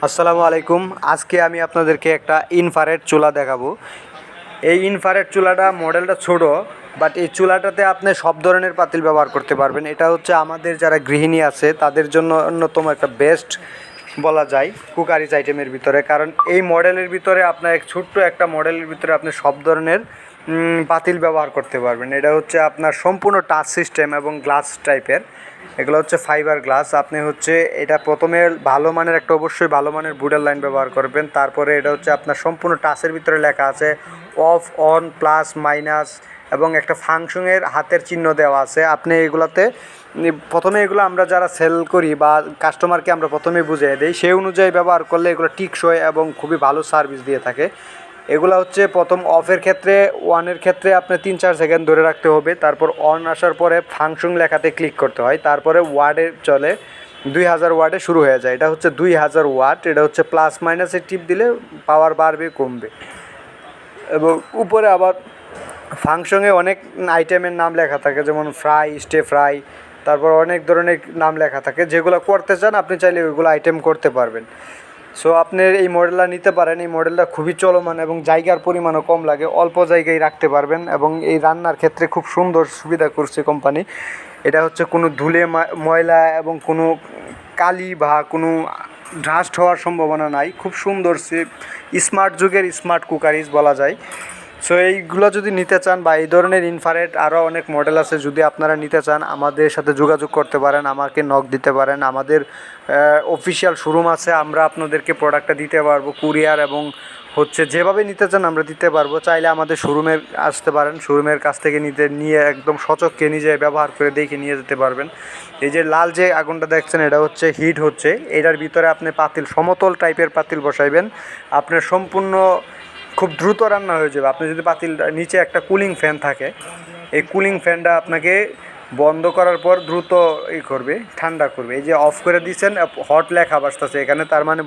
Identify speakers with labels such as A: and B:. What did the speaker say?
A: আসসালামু আলাইকুম। আজকে আমি আপনাদেরকে একটা ইনফ্রারেড চুলা দেখাবো। এই ইনফ্রারেড চুলাটা মডেলটা ছোট, বাট এই চুলাটাতে আপনি সব ধরনের পাতিল ব্যবহার করতে পারবেন। এটা হচ্ছে আমাদের যারা গৃহিণী আছে তাদের জন্য অন্যতম একটা বেস্ট বলা যায় কুকারিজ আইটেমের ভিতরে, কারণ এই মডেলের ভিতরে আপনার ছোট্ট একটা মডেলের ভিতরে আপনি সব ধরনের পাতিল ব্যবহার করতে পারবেন। এটা হচ্ছে আপনার সম্পূর্ণ টাচ সিস্টেম এবং গ্লাস টাইপের। এগুলো হচ্ছে ফাইবার গ্লাস। আপনি হচ্ছে এটা প্রথমে ভালো মানের একটা অবশ্যই ভালো মানের বুডের লাইন ব্যবহার করবেন। তারপরে এটা হচ্ছে আপনার সম্পূর্ণ টাচের ভিতরে লেখা আছে অফ, অন, প্লাস, মাইনাস এবং একটা ফাংশনের হাতের চিহ্ন দেওয়া আছে। আপনি এগুলাতে প্রথমে এগুলো আমরা যারা সেল করি বা কাস্টমারকে আমরা প্রথমেই বুঝিয়ে দিই, সেই অনুযায়ী ব্যবহার করলে এগুলো টিকসই এবং খুবই ভালো সার্ভিস দিয়ে থাকে। এগুলো হচ্ছে প্রথম অফের ক্ষেত্রে, ওয়ানের ক্ষেত্রে আপনি 3-4 সেকেন্ড ধরে রাখতে হবে। তারপর অন আসার পরে ফাংশন লেখাতে ক্লিক করতে হয়। তারপরে ওয়ার্ডে চলে 2000 ওয়ার্ডে শুরু হয়ে যায়। এটা হচ্ছে 2000 ওয়াট। এটা হচ্ছে প্লাস মাইনাসের টিপ দিলে পাওয়ার বাড়বে কমবে। এবং উপরে আবার ফাংশনে অনেক আইটেমের নাম লেখা থাকে, যেমন ফ্রাই, স্টে ফ্রাই, তারপর অনেক ধরনের নাম লেখা থাকে। যেগুলো করতে চান আপনি চাইলে ওইগুলো আইটেম করতে পারবেন। সো আপনি এই মডেলটা নিতে পারেন। এই মডেলটা খুবই চলমান এবং জায়গার পরিমাণও কম লাগে, অল্প জায়গায় রাখতে পারবেন এবং এই রান্নার ক্ষেত্রে খুব সুন্দর সুবিধা করছে কোম্পানি। এটা হচ্ছে কোনো ধুলে ময়লা এবং কোনো কালি বা কোনো ডাস্ট হওয়ার সম্ভাবনা নাই। খুব সুন্দর স্মার্ট যুগের স্মার্ট কুকারিজ বলা যায়। সো এইগুলো যদি নিতে চান বা এই ধরনের ইনফ্রারেড আরও অনেক মডেল আছে, যদি আপনারা নিতে চান আমাদের সাথে যোগাযোগ করতে পারেন, আমাকে নক দিতে পারেন। আমাদের অফিসিয়াল শোরুম আছে, আমরা আপনাদেরকে প্রোডাক্টটা দিতে পারবো কুরিয়ার, এবং হচ্ছে যেভাবে নিতে চান আমরা দিতে পারবো। চাইলে আমাদের শোরুমে আসতে পারেন, শোরুমের কাছ থেকে নিয়ে একদম সচক্ষে নিজে ব্যবহার করে দেখে নিয়ে যেতে পারবেন। এই যে লাল যে আগুনটা দেখছেন এটা হচ্ছে হিট হচ্ছে, এটার ভিতরে আপনি পাতিল সমতল টাইপের পাতিল বসাইবেন, আপনার সম্পূর্ণ খুব দ্রুত রান্না হয়ে যাবে। আপনি যদি পাতিল নিচে একটা কুলিং ফ্যান থাকে, এই কুলিং ফ্যানটা আপনাকে বন্ধ করার পর দ্রুত করবে, ঠান্ডা করবে। এই যে অফ করে দিয়েছেন, হট লেখা আসতেছে এখানে, তার মানে